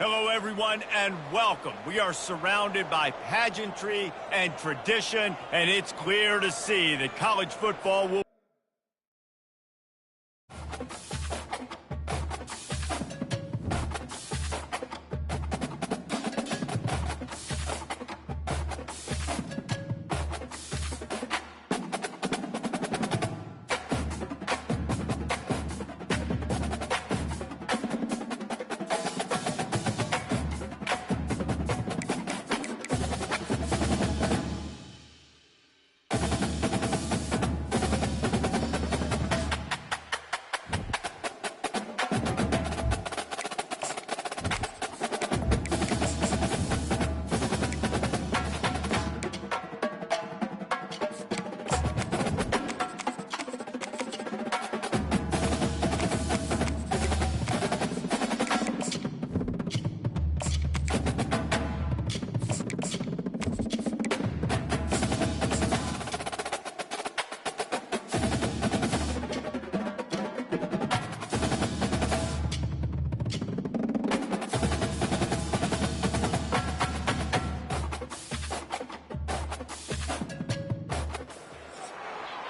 Hello, everyone, and welcome. We are surrounded by pageantry and tradition, and it's clear to see that college football will...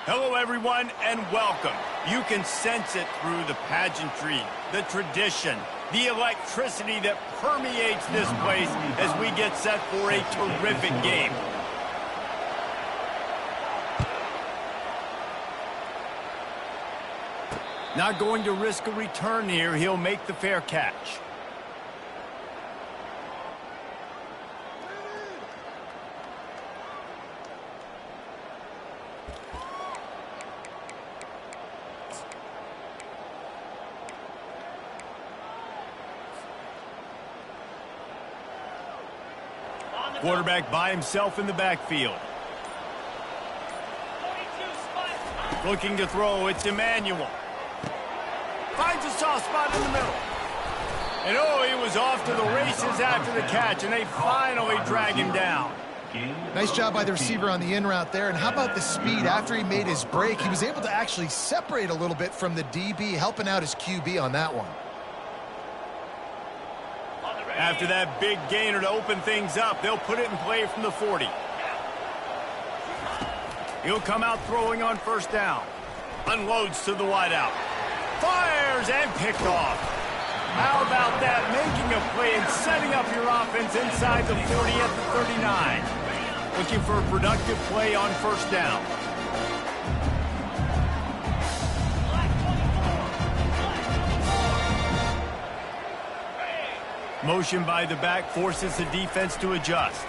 Hello, everyone, and welcome. You can sense it through the pageantry, the tradition, the electricity that permeates this place as we get set for a terrific game. Not going to risk a return here. He'll make the fair catch. Quarterback by himself in the backfield. Looking to throw, it's Emmanuel. Finds a soft spot in the middle. And oh, he was off to the races after the catch, and they finally drag him down. Nice job by the receiver on the in route there. And how about the speed after he made his break? He was able to actually separate a little bit from the DB, helping out his QB on that one. After that big gainer to open things up, they'll put it in play from the 40. He'll come out throwing on first down. Unloads to the wideout. Fires and picked off. How about that? Making a play and setting up your offense inside the 40 at the 39. Looking for a productive play on first down. Motion by the back forces the defense to adjust.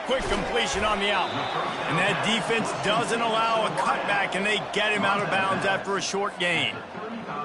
Quick completion on the out. And that defense doesn't allow a cutback, and they get him out of bounds after a short gain.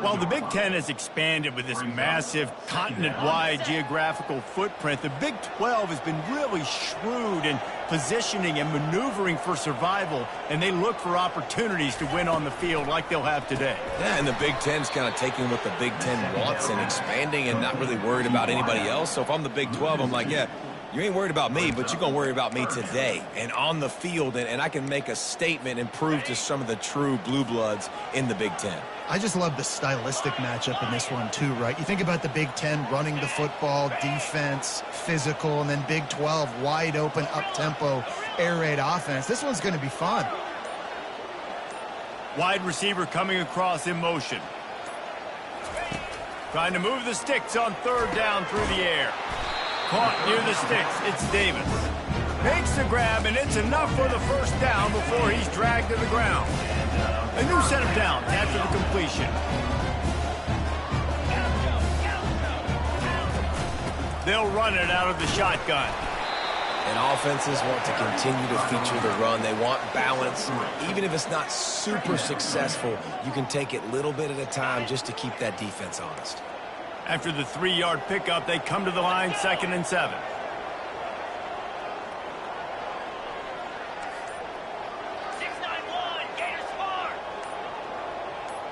While the Big Ten has expanded with this massive continent-wide geographical footprint, the Big 12 has been really shrewd in positioning and maneuvering for survival, and they look for opportunities to win on the field like they'll have today. Yeah, and the Big Ten's kind of taking what the Big Ten wants and expanding and not really worried about anybody else. So if I'm the Big 12, I'm like, yeah, you ain't worried about me, but you're going to worry about me today and on the field, and I can make a statement and prove to some of the true blue bloods in the Big Ten. I just love the stylistic matchup in this one too, right? You think about the Big Ten running the football, defense, physical, and then Big 12 wide open, up-tempo, air raid offense. This one's going to be fun. Wide receiver coming across in motion. Trying to move the sticks on third down through the air. Caught near the sticks. It's Davis. Makes the grab, and it's enough for the first down before he's dragged to the ground. A new set of downs after the completion. They'll run it out of the shotgun. And offenses want to continue to feature the run. They want balance. Even if it's not super successful, you can take it little bit at a time just to keep that defense honest. After the 3-yard pickup, they come to the line, 2nd and 7.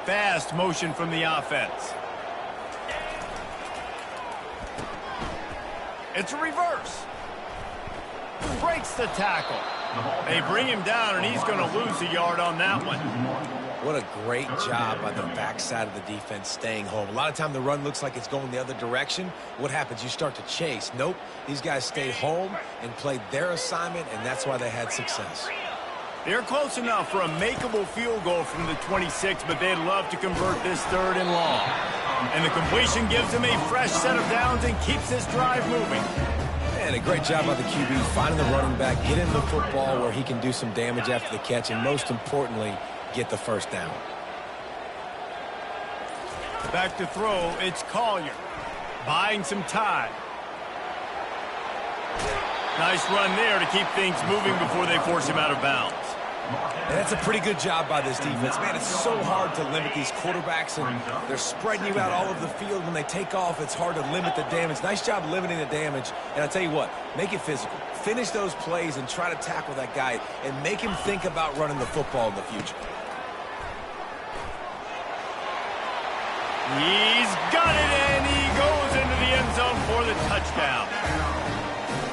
Fast motion from the offense. It's a reverse. Breaks the tackle. They bring him down, and he's going to lose a yard on that one. What a great job by the backside of the defense staying home. A lot of time the run looks like it's going the other direction. What happens? You start to chase. Nope. These guys stayed home and played their assignment, and that's why they had success. They're close enough for a makeable field goal from the 26, but they'd love to convert this 3rd and long. And the completion gives them a fresh set of downs and keeps this drive moving. And a great job by the QB finding the running back, get him the football where he can do some damage after the catch, and most importantly, get the first down. Back to throw, it's Collier. Buying some time. Nice run there to keep things moving before they force him out of bounds. And that's a pretty good job by this defense. Man, it's so hard to limit these quarterbacks, and they're spreading you out all over the field. When they take off, it's hard to limit the damage. Nice job limiting the damage. And I'll tell you what, make it physical. Finish those plays and try to tackle that guy and make him think about running the football in the future. He's got it, and he goes into the end zone for the touchdown.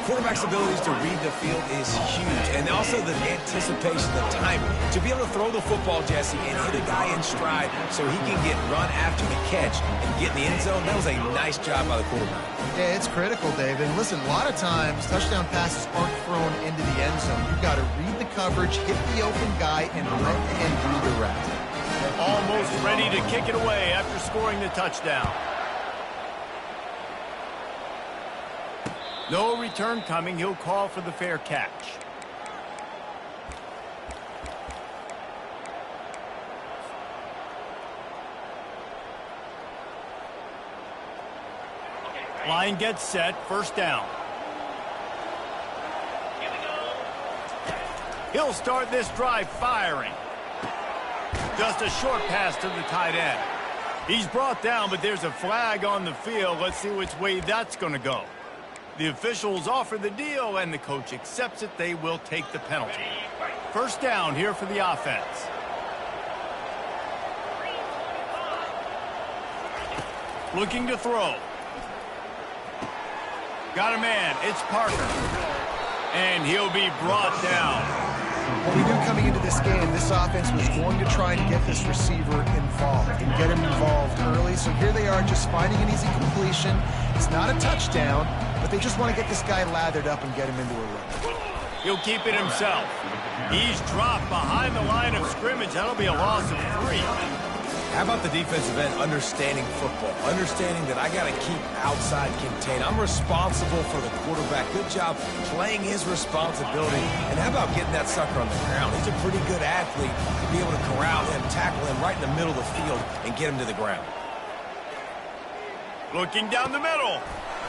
Quarterback's abilities to read the field is huge, and also the anticipation, the timing. To be able to throw the football, Jesse, and hit a guy in stride so he can get run after the catch and get in the end zone, that was a nice job by the quarterback. Yeah, it's critical, Dave. And listen, a lot of times, touchdown passes aren't thrown into the end zone. You've got to read the coverage, hit the open guy, and let him do the rest. Almost ready to kick it away after scoring the touchdown. No return coming. He'll call for the fair catch. Line gets set. First down. He'll start this drive firing. Just a short pass to the tight end. He's brought down, but there's a flag on the field. Let's see which way that's going to go. The officials offer the deal, and the coach accepts it. They will take the penalty. First down here for the offense. Looking to throw. Got a man. It's Parker. And he'll be brought down. Well, we knew coming into this game, this offense was going to try and get this receiver involved and get him involved early. So here they are just finding an easy completion. It's not a touchdown, but they just want to get this guy lathered up and get him into a run. He'll keep it himself. He's dropped behind the line of scrimmage. That'll be a loss of 3. How about the defensive end understanding football, understanding that I got to keep outside contained. I'm responsible for the quarterback. Good job playing his responsibility. And how about getting that sucker on the ground? He's a pretty good athlete to be able to corral him, tackle him right in the middle of the field, and get him to the ground. Looking down the middle.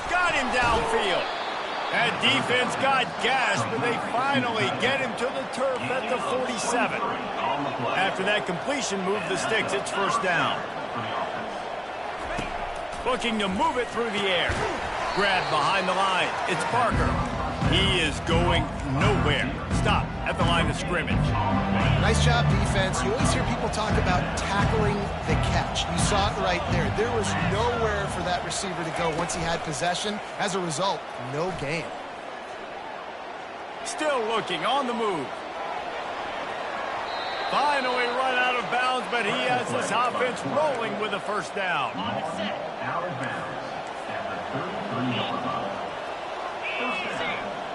Got him downfield. That defense got gashed, but they finally get him to the turf at the 47. After that completion, move the sticks. It's first down. Looking to move it through the air. Grab behind the line. It's Parker. He is going nowhere. Stop at the line of scrimmage. Nice job, defense. You always hear people talk about tackling the catch. You saw it right there. There was nowhere for that receiver to go once he had possession. As a result, no gain. Still looking on the move. Finally run out of bounds, but he has this offense rolling with a first down. Out of bounds at the 33-yard line.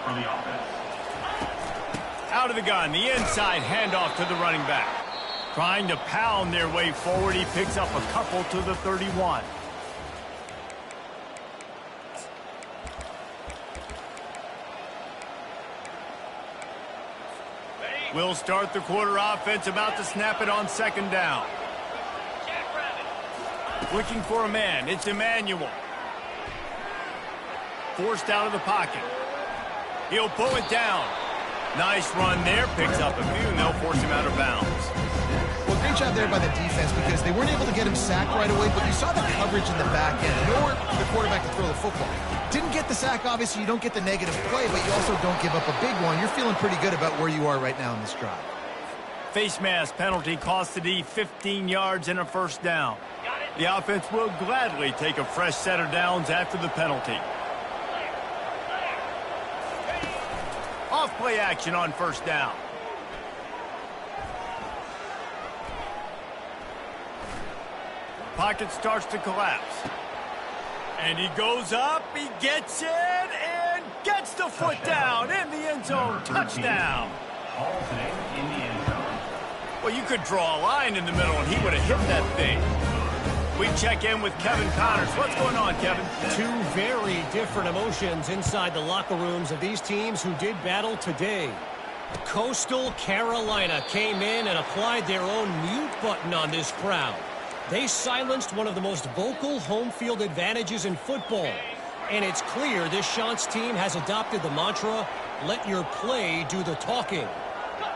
For the offense. Out of the gun, the inside handoff to the running back. Trying to pound their way forward. He picks up a couple to the 31. We'll start the quarter offense, about to snap it on second down. Looking for a man. It's Emmanuel. Forced out of the pocket. He'll pull it down. Nice run there. Picks up a few, and they'll force him out of bounds. Well, great job there by the defense because they weren't able to get him sacked right away, but you saw the coverage in the back end. Nowhere for the quarterback to throw the football. Didn't get the sack, obviously. You don't get the negative play, but you also don't give up a big one. You're feeling pretty good about where you are right now in this drive. Face mask penalty cost the D 15 yards and a first down. The offense will gladly take a fresh set of downs after the penalty. Off-play action on first down. Pocket starts to collapse. And he goes up, he gets it, and gets the foot down in the end zone. Touchdown. Well, you could draw a line in the middle, and he would have hit that thing. We check in with Kevin Connors. What's going on, Kevin? Two very different emotions inside the locker rooms of these teams who did battle today. Coastal Carolina came in and applied their own mute button on this crowd. They silenced one of the most vocal home field advantages in football. And it's clear this Chants team has adopted the mantra, let your play do the talking.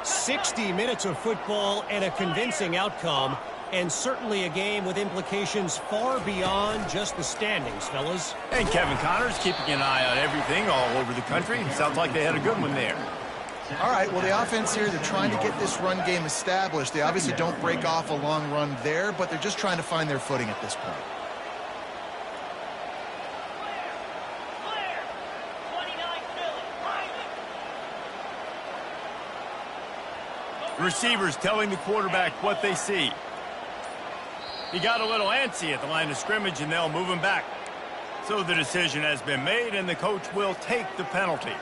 60 minutes of football and a convincing outcome, and certainly a game with implications far beyond just the standings, fellas. And Kevin Connors keeping an eye on everything all over the country. Sounds like they had a good one there. All right, well, the offense here, they're trying to get this run game established. They obviously don't break off a long run there, but they're just trying to find their footing at this point. Receivers telling the quarterback what they see. He got a little antsy at the line of scrimmage, and they'll move him back. So the decision has been made, and the coach will take the penalty.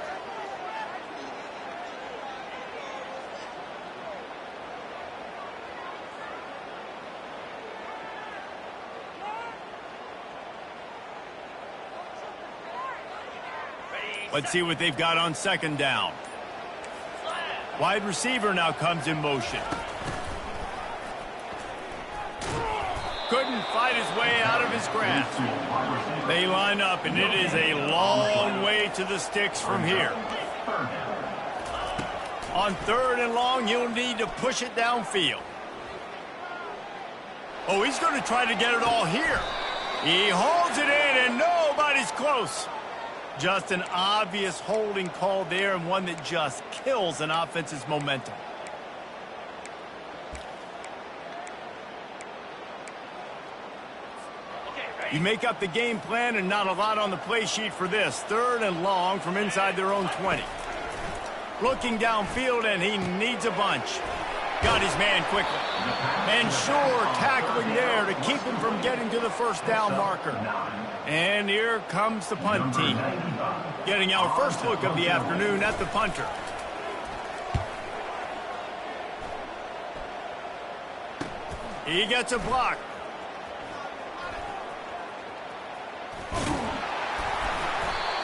Let's see what they've got on second down. Wide receiver now comes in motion. Couldn't fight his way out of his grasp. They line up, and it is a long way to the sticks from here. On third and long, he'll need to push it downfield. Oh, he's going to try to get it all here. He holds it in, and nobody's close. Just an obvious holding call there, and one that just kills an offense's momentum. You make up the game plan, and not a lot on the play sheet for this. Third and long from inside their own 20. Looking downfield, and he needs a bunch. Got his man quickly. And sure, tackling there to keep him from getting to the first down marker. And here comes the punt team. Getting our first look of the afternoon at the punter. He gets a block.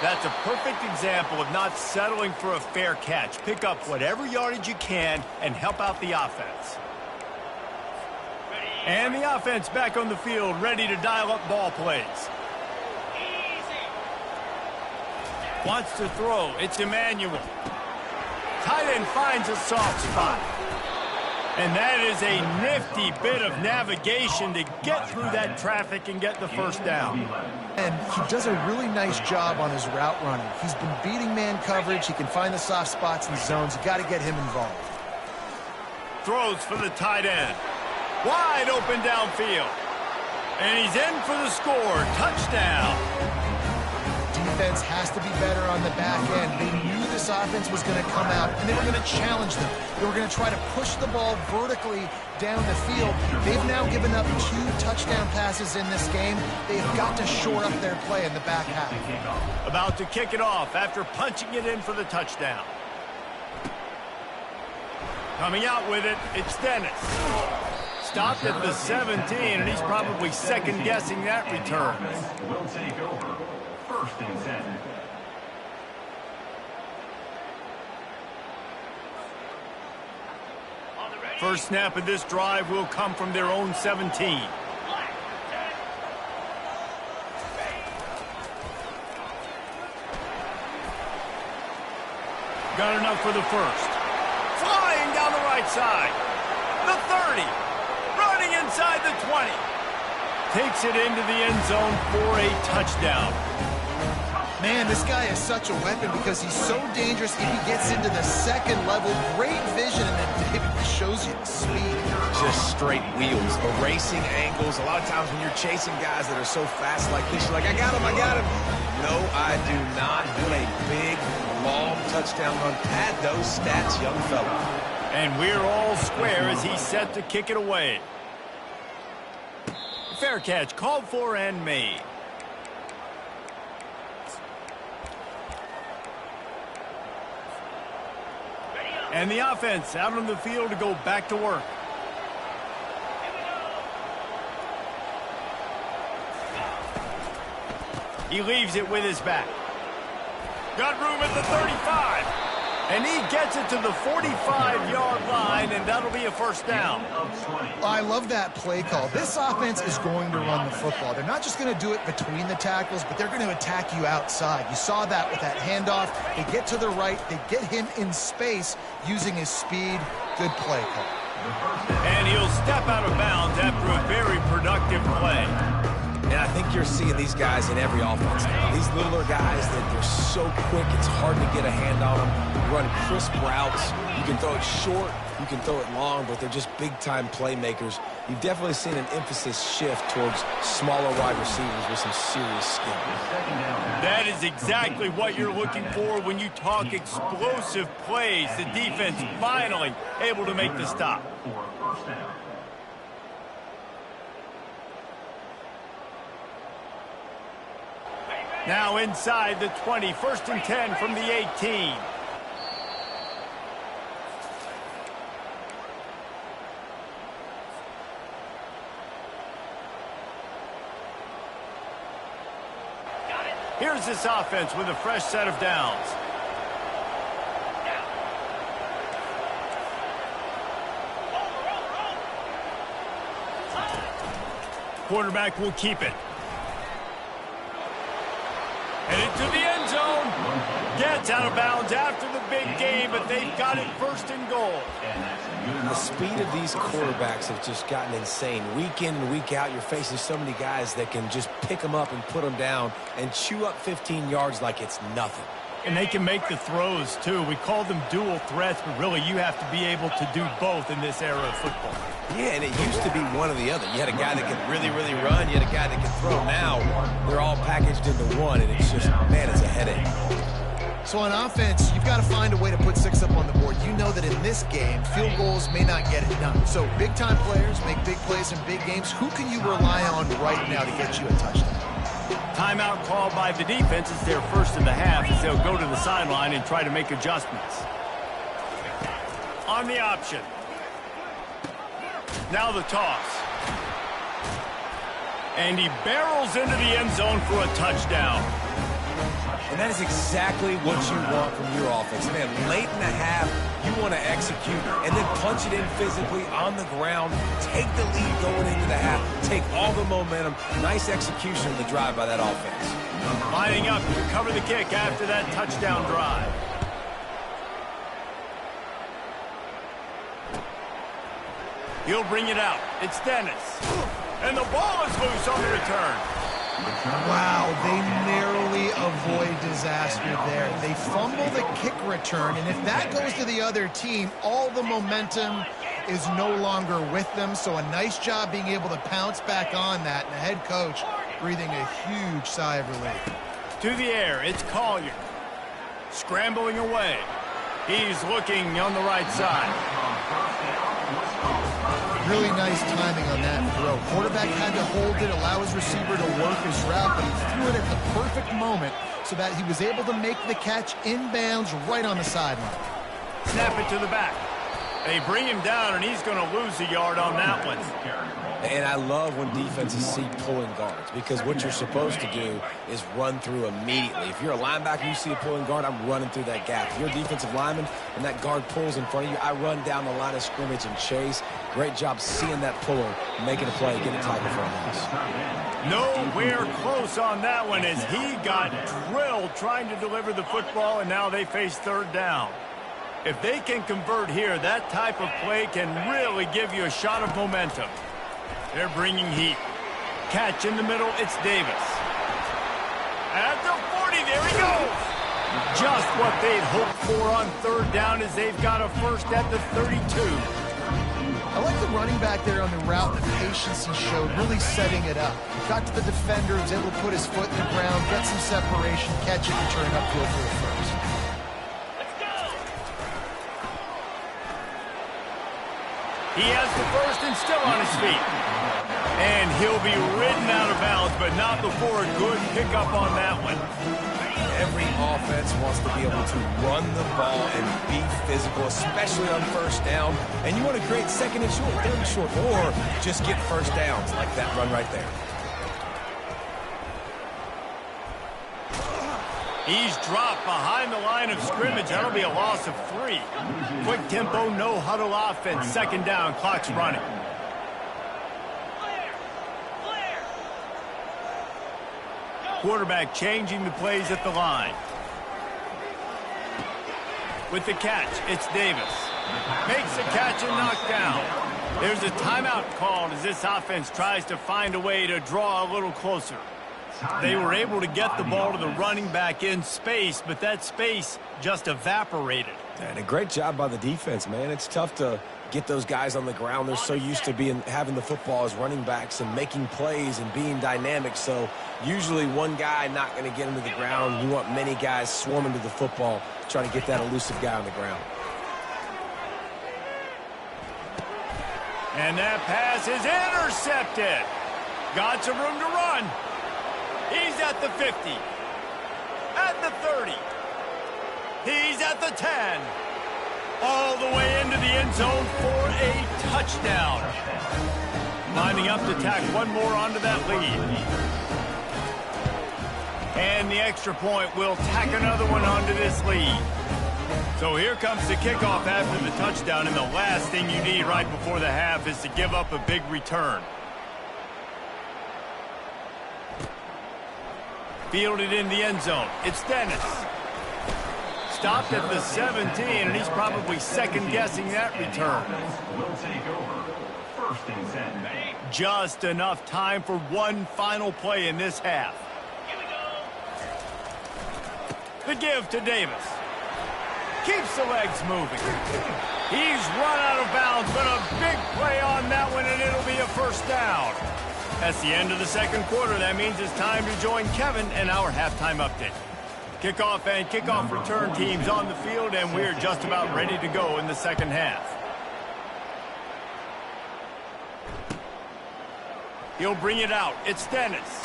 That's a perfect example of not settling for a fair catch. Pick up whatever yardage you can and help out the offense. And the offense back on the field, ready to dial up ball plays. Wants to throw. It's Emmanuel. Tight end finds a soft spot. And that is a nifty bit of navigation to get through that traffic and get the first down. And he does a really nice job on his route running. He's been beating man coverage. He can find the soft spots and zones. You got to get him involved. Throws for the tight end. Wide open downfield. And he's in for the score. Touchdown. Defense has to be better on the back end. They knew this offense was going to come out, and they were going to challenge them. They were going to try to push the ball vertically down the field. They've now given up 2 touchdown passes in this game. They've got to shore up their play in the back half. About to kick it off after punching it in for the touchdown. Coming out with it, it's Dennis. Stopped at the 17, and he's probably second-guessing that return. Will take over. First and 10. First snap of this drive will come from their own 17. Got enough for the first. Flying down the right side. The 30. Running inside the 20. Takes it into the end zone for a touchdown. Man, this guy is such a weapon because he's so dangerous if he gets into the second level. Great vision, and then David shows you the speed. Just straight wheels, erasing angles. A lot of times when you're chasing guys that are so fast like this, you're like, I got him, I got him. No, I do not. What a big, long touchdown run. Pad those stats, young fella. And we're all square as he's set to kick it away. Fair catch, called for and made. And the offense out on the field to go back to work. He leaves it with his back. Got room at the 35. And he gets it to the 45-yard line, and that'll be a first down. I love that play call. This offense is going to run the football. They're not just going to do it between the tackles, but they're going to attack you outside. You saw that with that handoff. They get to the right. They get him in space using his speed. Good play call. And he'll step out of bounds after a very productive play. And I think you're seeing these guys in every offense now. These littler guys that they're so quick, it's hard to get a hand on them. Run crisp routes. You can throw it short, you can throw it long, but they're just big-time playmakers. You've definitely seen an emphasis shift towards smaller wide receivers with some serious skill. That is exactly what you're looking for when you talk explosive plays. The defense finally able to make the stop. Now inside the 20, 1st and 10 from the 18. Here's this offense with a fresh set of downs. Quarterback will keep it. And into the end zone. Gets out of bounds after the big game, but they've got it 1st and goal. The speed of these quarterbacks have just gotten insane. Week in and week out, you're facing so many guys that can just pick them up and put them down and chew up 15 yards like it's nothing. And they can make the throws, too. We call them dual threats, but really you have to be able to do both in this era of football. Yeah, and it used to be one or the other. You had a guy that could really, really run. You had a guy that could throw. Now they're all packaged into one, and it's just, man, it's a headache. So on offense, you've got to find a way to put 6 up on the board. You know that in this game, field goals may not get it done. So big-time players make big plays in big games. Who can you rely on right now to get you a touchdown? Timeout called by the defense. It's their first in the half as they'll go to the sideline and try to make adjustments. On the option. Now the toss. And he barrels into the end zone for a touchdown. And that is exactly what you want from your offense. Man, late in the half, you want to execute and then punch it in physically on the ground, take the lead going into the half, take all the momentum. Nice execution of the drive by that offense. Lining up to cover the kick after that touchdown drive. He'll bring it out. It's Dennis. And the ball is loose on the return. Wow, they narrowly avoid disaster there. They fumble the kick return, and if that goes to the other team, all the momentum is no longer with them. So a nice job being able to pounce back on that, and the head coach breathing a huge sigh of relief. To the air, it's Collier. Scrambling away. He's looking on the right side. Really nice timing on that throw. Quarterback had to hold it, allow his receiver to work his route, but he threw it at the perfect moment so that he was able to make the catch inbounds right on the sideline. Snap it to the back. They bring him down, and he's going to lose a yard on that one. And I love when defenses see pulling guards, because what you're supposed to do is run through immediately. If you're a linebacker, you see a pulling guard, I'm running through that gap. If you're a defensive lineman and that guard pulls in front of you, I run down the line of scrimmage and chase. Great job seeing that puller, making a play, getting a tackle for a loss. Nowhere close on that one as he got drilled trying to deliver the football, and now they face third down. If they can convert here, that type of play can really give you a shot of momentum. They're bringing heat. Catch in the middle, it's Davis. At the 40, there he goes. Just what they'd hoped for on third down as they've got a first at the 32. I like the running back there on the route, the patience he showed, really setting it up. Got to the defender, was able to put his foot in the ground, get some separation, catch it, and turn upfield for a first. He has the first and still on his feet. And he'll be ridden out of bounds, but not before a good pickup on that one. Every offense wants to be able to run the ball and be physical, especially on first down. And you want to create second and short, third and short, or just get first downs like that run right there. He's dropped behind the line of scrimmage. That'll be a loss of 3. Quick tempo, no huddle offense. Second down, clock's running. Quarterback changing the plays at the line. With the catch, it's Davis. Makes the catch and knocked down. There's a timeout called as this offense tries to find a way to draw a little closer. They were able to get the ball to the running back in space, but that space just evaporated. And a great job by the defense, man. It's tough to get those guys on the ground. They're so used to having the football as running backs and making plays and being dynamic. So usually one guy not going to get into the ground. You want many guys swarming to the football, trying to get that elusive guy on the ground. And that pass is intercepted. Got some room to run. He's at the 50. At the 30. He's at the 10. All the way into the end zone for a touchdown. Lining up to tack one more onto that lead. And the extra point will tack another one onto this lead. So here comes the kickoff after the touchdown, and the last thing you need right before the half is to give up a big return. Fielded in the end zone. It's Dennis. Stopped at the 17, and he's probably second-guessing that return. Will take over. First and 10. Just enough time for one final play in this half. The give to Davis. Keeps the legs moving. He's run out of bounds, but a big play on that one, and it'll be a first down. That's the end of the second quarter. That means it's time to join Kevin in our halftime update. Kickoff and kickoff return teams on the field, and we're just about ready to go in the second half. He'll bring it out. It's Dennis.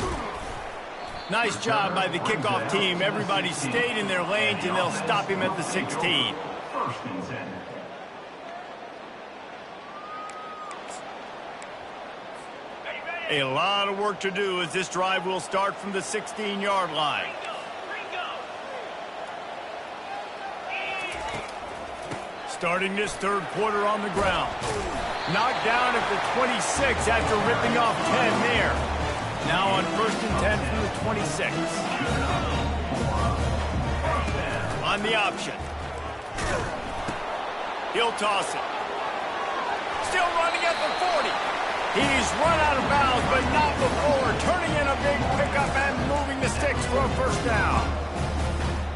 Nice job by the kickoff team. Everybody stayed in their lanes, and they'll stop him at the 16. First and 10. A lot of work to do as this drive will start from the 16-yard line. Starting this third quarter on the ground. Knocked down at the 26 after ripping off 10 there. Now on first and 10 from the 26. On the option. He'll toss it. Still running at the 40. He's run out of bounds, but not before. Turning in a big pickup and moving the sticks for a first down.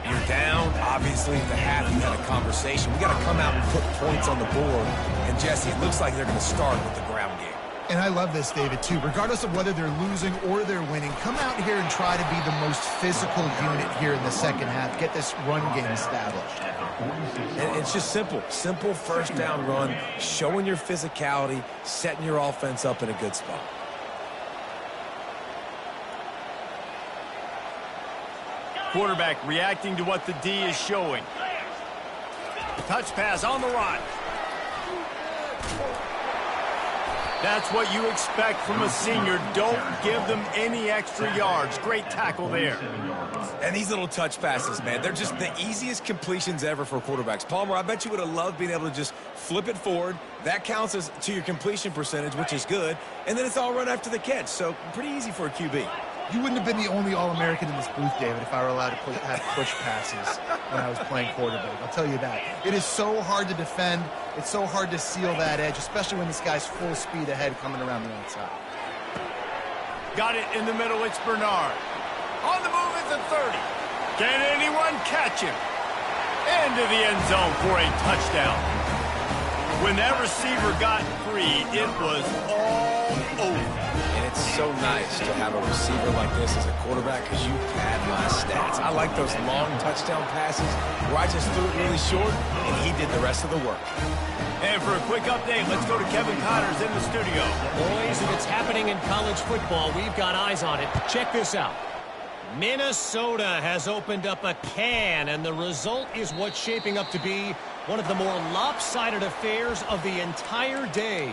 You're down. Obviously, at the half, you had a conversation. We got to come out and put points on the board. And, Jesse, it looks like they're going to start with the ground game. And I love this, David, too. Regardless of whether they're losing or they're winning, come out here and try to be the most physical unit here in the second half. Get this run game established. And it's just simple. Simple first down run, showing your physicality, setting your offense up in a good spot. Quarterback reacting to what the D is showing. Touch pass on the run. That's what you expect from a senior. Don't give them any extra yards. Great tackle there. And these little touch passes, man, they're just the easiest completions ever for quarterbacks. Palmer, I bet you would have loved being able to just flip it forward. That counts as to your completion percentage, which is good. And then it's all run after the catch, so pretty easy for a QB. You wouldn't have been the only All-American in this booth, David, if I were allowed to have push passes when I was playing quarterback. I'll tell you that. It is so hard to defend. It's so hard to seal that edge, especially when this guy's full speed ahead coming around the outside. Got it in the middle. It's Bernard. On the move at the 30. Can anyone catch him? Into the end zone for a touchdown. When that receiver got free, it was all over. And it's so nice to have a receiver like this as a quarterback because you pad my stats. I like those long touchdown passes where I just threw it really short and he did the rest of the work. And for a quick update, let's go to Kevin Connors in the studio. Boys, if it's happening in college football, we've got eyes on it. Check this out. Minnesota has opened up a can, and the result is what's shaping up to be one of the more lopsided affairs of the entire day.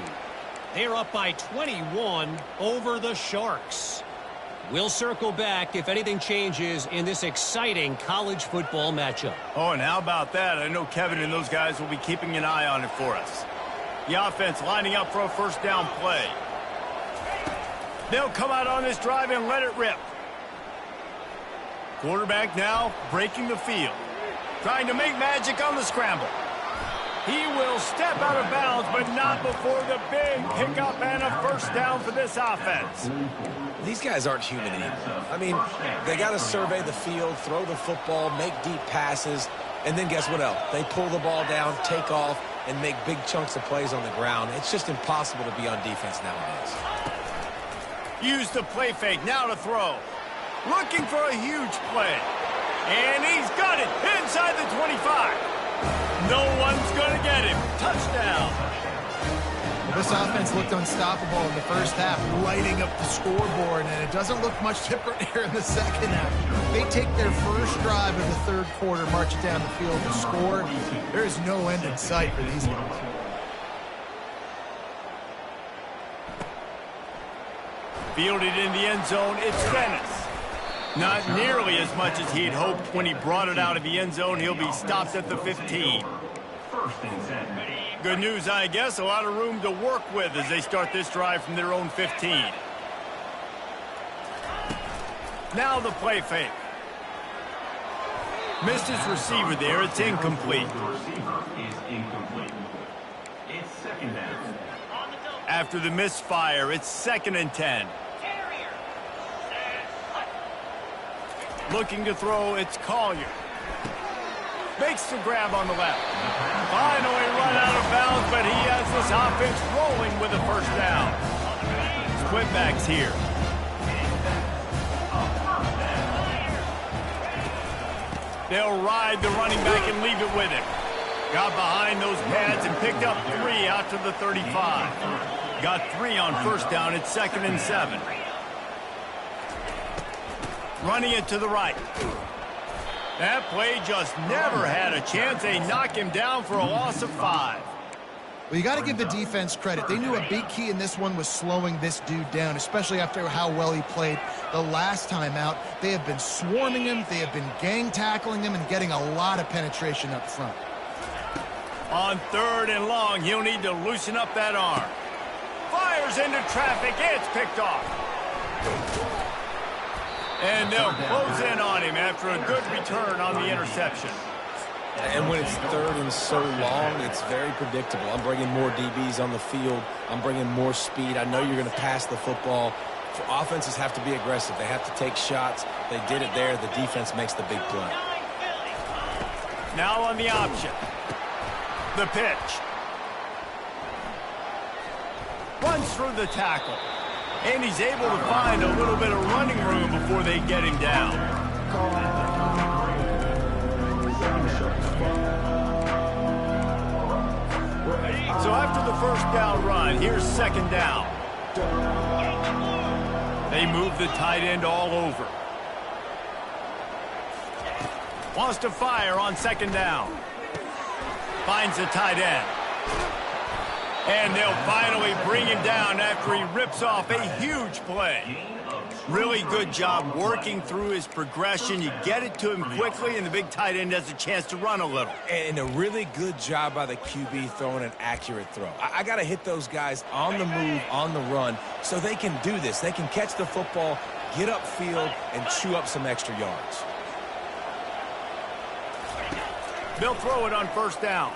They're up by 21 over the Sharks. We'll circle back if anything changes in this exciting college football matchup. Oh, and how about that? I know Kevin and those guys will be keeping an eye on it for us. The offense lining up for a first down play. They'll come out on this drive and let it rip. Quarterback now breaking the field. Trying to make magic on the scramble. He will step out of bounds, but not before the big pickup and a first down for this offense. These guys aren't human anymore. I mean, they got to survey the field, throw the football, make deep passes, and then guess what else? They pull the ball down, take off, and make big chunks of plays on the ground. It's just impossible to be on defense nowadays. Use the play fake, now to throw. Looking for a huge play. And he's got it inside the 25. No one's going to get him. Touchdown. Well, this offense looked unstoppable in the first half, lighting up the scoreboard, and it doesn't look much different here in the second half. They take their first drive of the third quarter, march it down the field to score. There is no end in sight for these guys. Fielded in the end zone, it's Dennis. Not nearly as much as he'd hoped when he brought it out of the end zone. He'll be stopped at the 15. Good news, I guess. A lot of room to work with as they start this drive from their own 15. Now the play fake. Missed his receiver there. It's incomplete. It's second down. After the misfire, it's 2nd and 10. Looking to throw, it's Collier. Makes the grab on the left. Finally run out of bounds, but he has this offense rolling with a first down. Split backs here. They'll ride the running back and leave it with him. Got behind those pads and picked up 3 out to the 35. Got 3 on first down. It's 2nd and 7. Running it to the right. That play just never had a chance. They knock him down for a loss of 5. Well, you got to give the defense credit. They knew a big key in this one was slowing this dude down, especially after how well he played the last time out. They have been swarming him. They have been gang tackling him and getting a lot of penetration up front. On 3rd and long, he'll need to loosen up that arm. Fires into traffic. It's picked off. And they'll close in on him after a good return on the interception. And when it's 3rd and so long, it's very predictable. I'm bringing more DBs on the field. I'm bringing more speed. I know you're going to pass the football. Offenses have to be aggressive. They have to take shots. They did it there. The defense makes the big play. Now on the option. The pitch. Runs through the tackle. And he's able to find a little bit of running room before they get him down. So after the first down run, here's 2nd down. They move the tight end all over. Wants to fire on 2nd down. Finds the tight end. And they'll finally bring him down after he rips off a huge play. Really good job working through his progression. You get it to him quickly, and the big tight end has a chance to run a little. And a really good job by the QB throwing an accurate throw. I got to hit those guys on the move, on the run, so they can do this. They can catch the football, get upfield, and chew up some extra yards. They'll throw it on first down.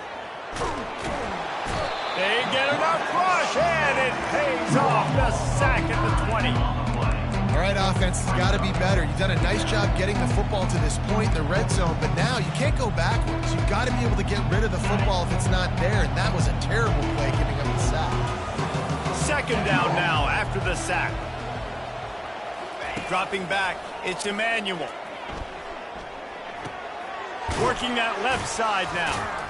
They get enough rush, and it pays off. The sack at the 20. All right, offense has got to be better. You've done a nice job getting the football to this point in the red zone, but now you can't go backwards. You've got to be able to get rid of the football if it's not there, and that was a terrible play giving up the sack. Second down now after the sack. Dropping back, it's Emmanuel. Working that left side now.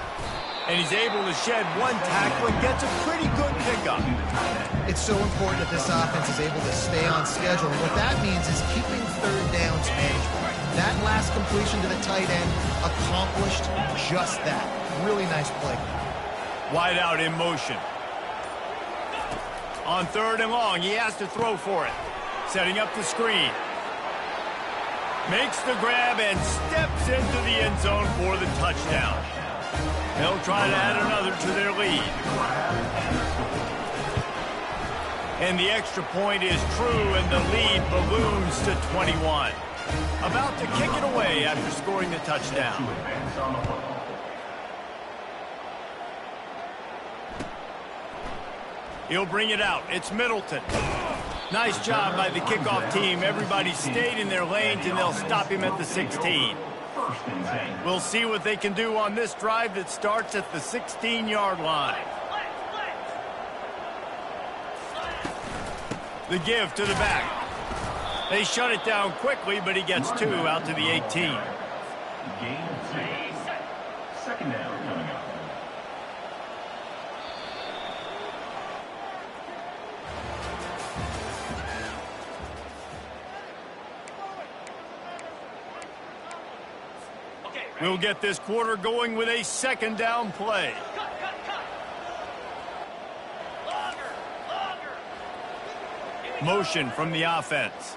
And he's able to shed one tackle and gets a pretty good pickup. It's so important that this offense is able to stay on schedule. And what that means is keeping third downs manageable. That last completion to the tight end accomplished just that. Really nice play. Wide out in motion. On third and long, he has to throw for it. Setting up the screen. Makes the grab and steps into the end zone for the touchdown. They'll try to add another to their lead. And the extra point is true, and the lead balloons to 21. About to kick it away after scoring the touchdown. He'll bring it out. It's Middleton. Nice job by the kickoff team. Everybody stayed in their lanes, and they'll stop him at the 16. We'll see what they can do on this drive that starts at the 16-yard line. The give to the back. They shut it down quickly, but he gets two out to the 18. Gain 6. Second down coming up. We'll get this quarter going with a second down play. Motion from the offense.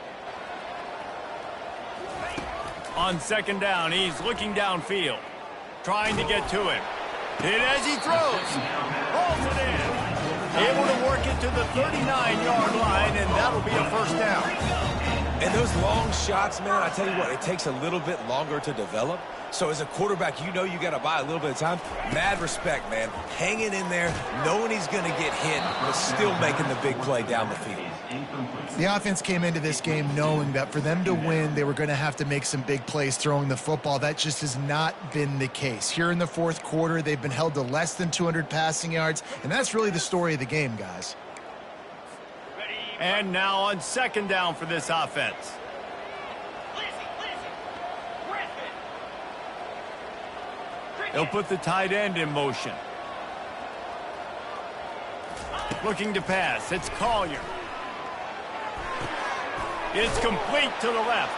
On second down, he's looking downfield, trying to get to him. Hit as he throws. Rolls it in. Able to work it to the 39-yard line, and that'll be a first down. And those long shots, man, I tell you what, it takes a little bit longer to develop. So as a quarterback, you know you got to buy a little bit of time. Mad respect, man. Hanging in there, knowing he's going to get hit, but still making the big play down the field. The offense came into this game knowing that for them to win, they were going to have to make some big plays throwing the football. That just has not been the case. Here in the fourth quarter, they've been held to less than 200 passing yards, and that's really the story of the game, guys. And now on second down for this offense. They'll put the tight end in motion. Looking to pass. It's Collier. It's complete to the left.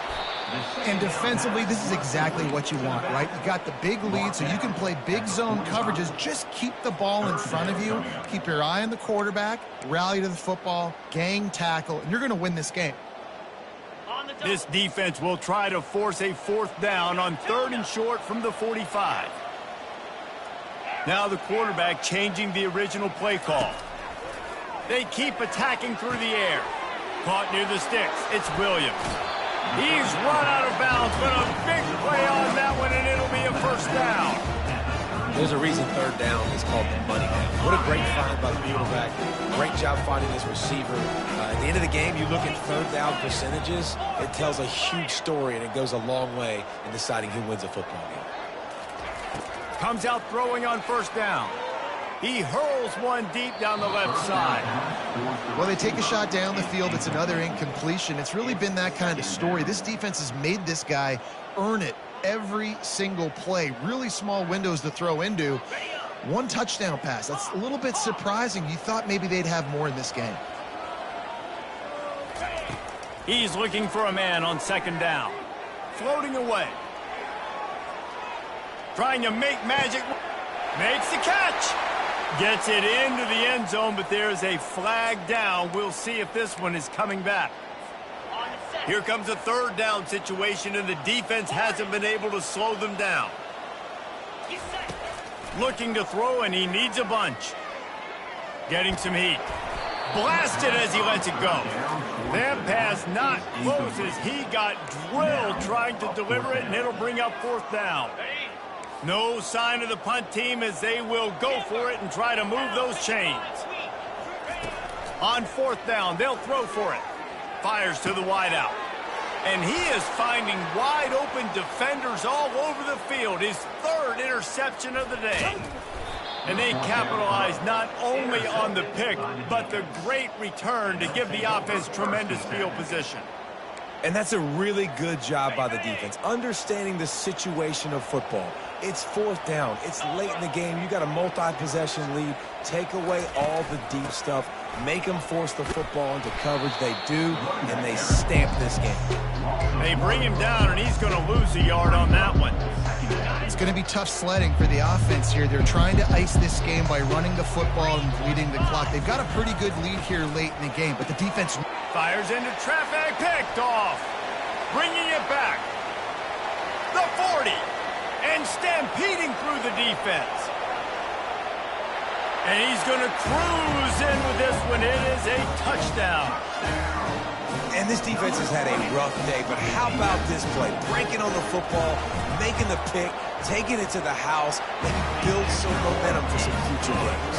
And defensively, this is exactly what you want, right? You got the big lead, so you can play big zone coverages. Just keep the ball in front of you. Keep your eye on the quarterback. Rally to the football. Gang tackle. And you're going to win this game. This defense will try to force a fourth down on third and short from the 45. Now the quarterback changing the original play call. They keep attacking through the air. Caught near the sticks. It's Williams. He's run out of bounds, but a big play on that one, and it'll be a first down. There's a reason third down is called the money down. What a great find by the quarterback. Great job finding his receiver. At the end of the game, you look at third down percentages. It tells a huge story, and it goes a long way in deciding who wins a football game. Comes out throwing on first down. He hurls one deep down the left side. Well, they take a shot down the field. It's another incompletion. It's really been that kind of story. This defense has made this guy earn it every single play. Really small windows to throw into. One touchdown pass. That's a little bit surprising. You thought maybe they'd have more in this game. He's looking for a man on second down. Floating away. Trying to make magic. Makes the catch. Gets it into the end zone, but there's a flag down. We'll see if this one is coming back. Here comes a third down situation, and the defense hasn't been able to slow them down. Looking to throw, and he needs a bunch. Getting some heat. Blasted as he lets it go. That pass not close as he got drilled trying to deliver it, and it'll bring up fourth down. No sign of the punt team as they will go for it and try to move those chains. On fourth down, they'll throw for it. Fires to the wideout. And he is finding wide open defenders all over the field. His third interception of the day. And they capitalize not only on the pick, but the great return to give the offense tremendous field position. And that's a really good job by the defense, understanding the situation of football. It's fourth down. It's late in the game. You got a multi-possession lead. Take away all the deep stuff. Make them force the football into coverage. They do, and they stamp this game. They bring him down, and he's going to lose a yard on that one. It's going to be tough sledding for the offense here. They're trying to ice this game by running the football and bleeding the clock. They've got a pretty good lead here late in the game, but the defense... Fires into traffic, picked off. Bringing it back. The 40. And stampeding through the defense. And he's going to cruise in with this one. It is a touchdown. And this defense has had a rough day, but how about this play? Breaking on the football, making the pick, taking it to the house, maybe build some momentum for some future games.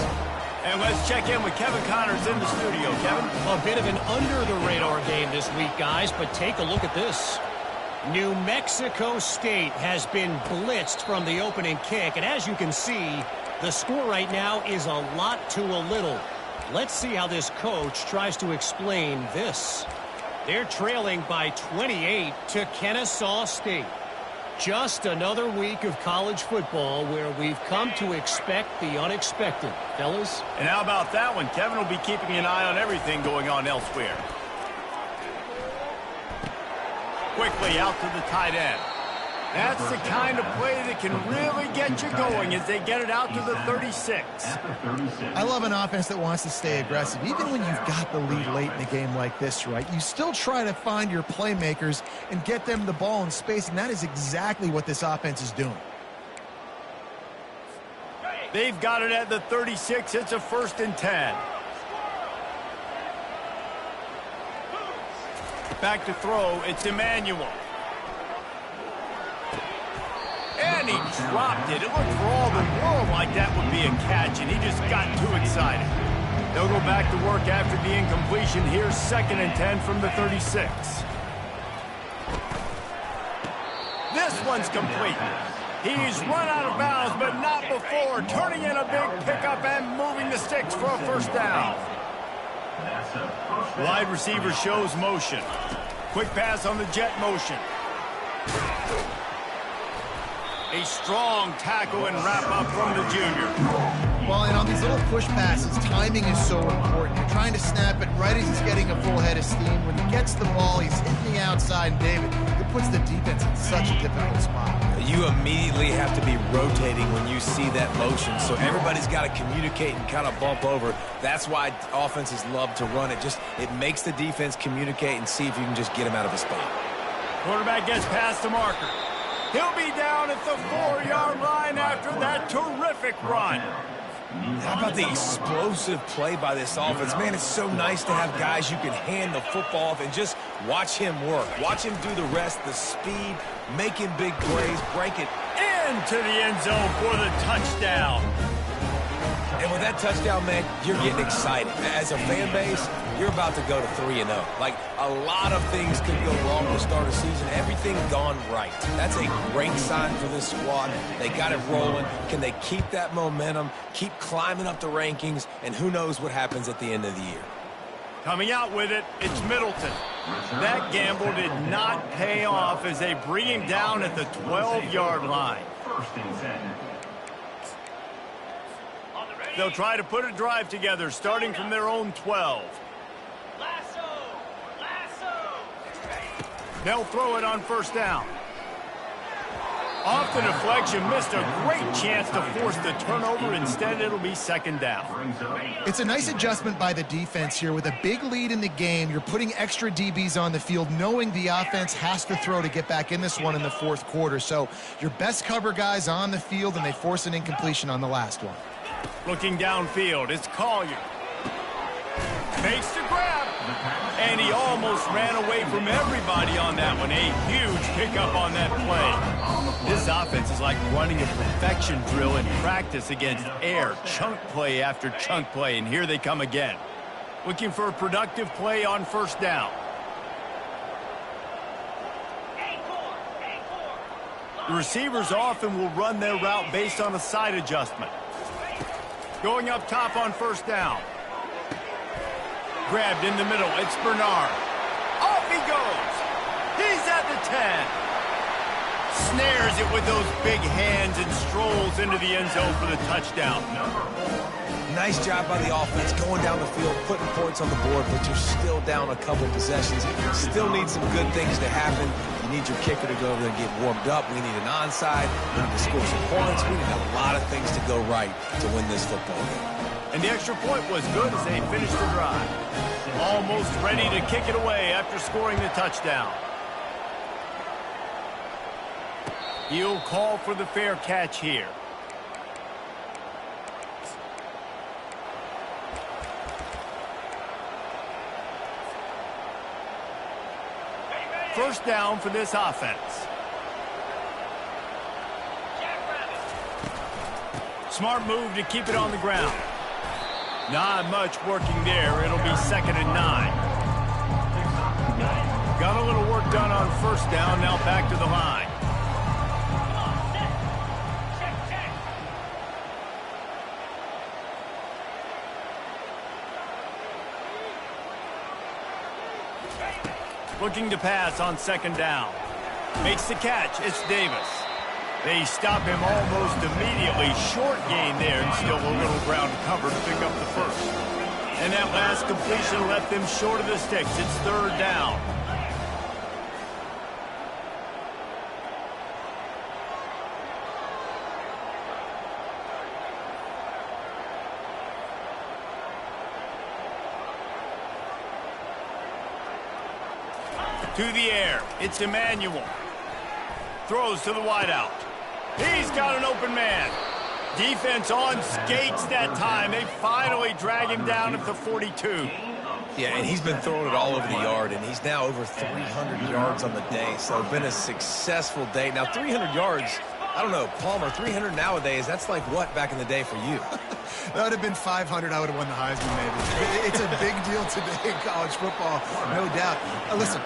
And let's check in with Kevin Connors in the studio. Kevin? A bit of an under-the-radar game this week, guys, but take a look at this. New Mexico State has been blitzed from the opening kick, and as you can see, the score right now is a lot to a little. Let's see how this coach tries to explain this. They're trailing by 28 to Kennesaw State. Just another week of college football where we've come to expect the unexpected, fellas. And how about that one? Kevin will be keeping an eye on everything going on elsewhere. Quickly out to the tight end. That's the kind of play that can really get you going as they get it out to the 36. I love an offense that wants to stay aggressive. Even when you've got the lead late in a game like this, right, you still try to find your playmakers and get them the ball in space, and that is exactly what this offense is doing. They've got it at the 36. It's a 1st and 10. Back to throw. It's Emmanuel. And he dropped it. It looked for all the world like that would be a catch, and he just got too excited. They'll go back to work after the incompletion. Here's 2nd and 10 from the 36. This one's complete. He's run out of bounds, but not before. Turning in a big pickup and moving the sticks for a 1st down. Wide receiver shows motion. Quick pass on the jet motion. A strong tackle and wrap-up from the junior. Well, and on these little push passes, timing is so important. You're trying to snap it right as he's getting a full head of steam. When he gets the ball, he's hitting the outside, and David, it puts the defense in such a difficult spot. You immediately have to be rotating when you see that motion, so everybody's got to communicate and kind of bump over. That's why offenses love to run it. It makes the defense communicate and see if you can just get him out of a spot. Quarterback gets past the marker. He'll be down at the 4-yard line after that terrific run. How about the explosive play by this offense? Man, it's so nice to have guys you can hand the football off and just watch him work. Watch him do the rest, the speed, making big plays, break it into the end zone for the touchdown. And with that touchdown, man, you're getting excited. As a fan base, you're about to go to 3-0. Like, a lot of things could go wrong to start a season. Everything gone right. That's a great sign for this squad. They got it rolling. Can they keep that momentum, keep climbing up the rankings, and who knows what happens at the end of the year. Coming out with it, it's Middleton. That gamble did not pay off as they bring him down at the 12-yard line. They'll try to put a drive together, starting from their own 12. They'll throw it on 1st down. Off the deflection, missed a great chance to force the turnover. Instead, it'll be second down. It's a nice adjustment by the defense here. With a big lead in the game, you're putting extra DBs on the field, knowing the offense has to throw to get back in this one in the fourth quarter. So your best cover guys on the field, and they force an incompletion on the last one. Looking downfield, it's Collier. Makes the grab. And he almost ran away from everybody on that one. A huge pickup on that play. This offense is like running a perfection drill in practice against air. Chunk play after chunk play, and here they come again. Looking for a productive play on first down. The receivers often will run their route based on a side adjustment. Going up top on first down. Grabbed in the middle. It's Bernard. Off he goes. He's at the 10. Snares it with those big hands and strolls into the end zone for the touchdown. Nice job by the offense going down the field, putting points on the board, but you're still down a couple possessions. Still need some good things to happen. You need your kicker to go over there and get warmed up. We need an onside. We need to score some points. We need a lot of things to go right to win this football game. And the extra point was good as they finished the drive. Almost ready to kick it away after scoring the touchdown. He'll call for the fair catch here. First down for this offense. Smart move to keep it on the ground. Not much working there. It'll be second and 9. Got a little work done on first down. Now back to the line. Looking to pass on second down. Makes the catch. It's Davis. They stop him almost immediately. Short gain there, and still a little ground to cover to pick up the first. And that last completion left them short of the sticks. It's third down. To the air. It's Emmanuel. Throws to the wideout. He's got an open man. Defense on skates that time. They finally drag him down at the 42. Yeah, and he's been throwing it all over the yard, and he's now over 300 yards on the day. So it's been a successful day. Now, 300 yards, I don't know, Palmer, 300 nowadays, that's like what back in the day for you? That would have been 500. I would have won the Heisman, maybe. It's a big deal today in college football, no doubt. Listen.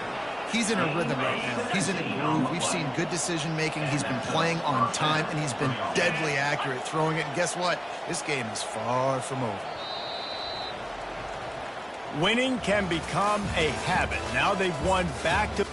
He's in a rhythm right now. He's in a groove. We've seen good decision-making. He's been playing on time, and he's been deadly accurate throwing it. And guess what? This game is far from over. Winning can become a habit. Now they've won back to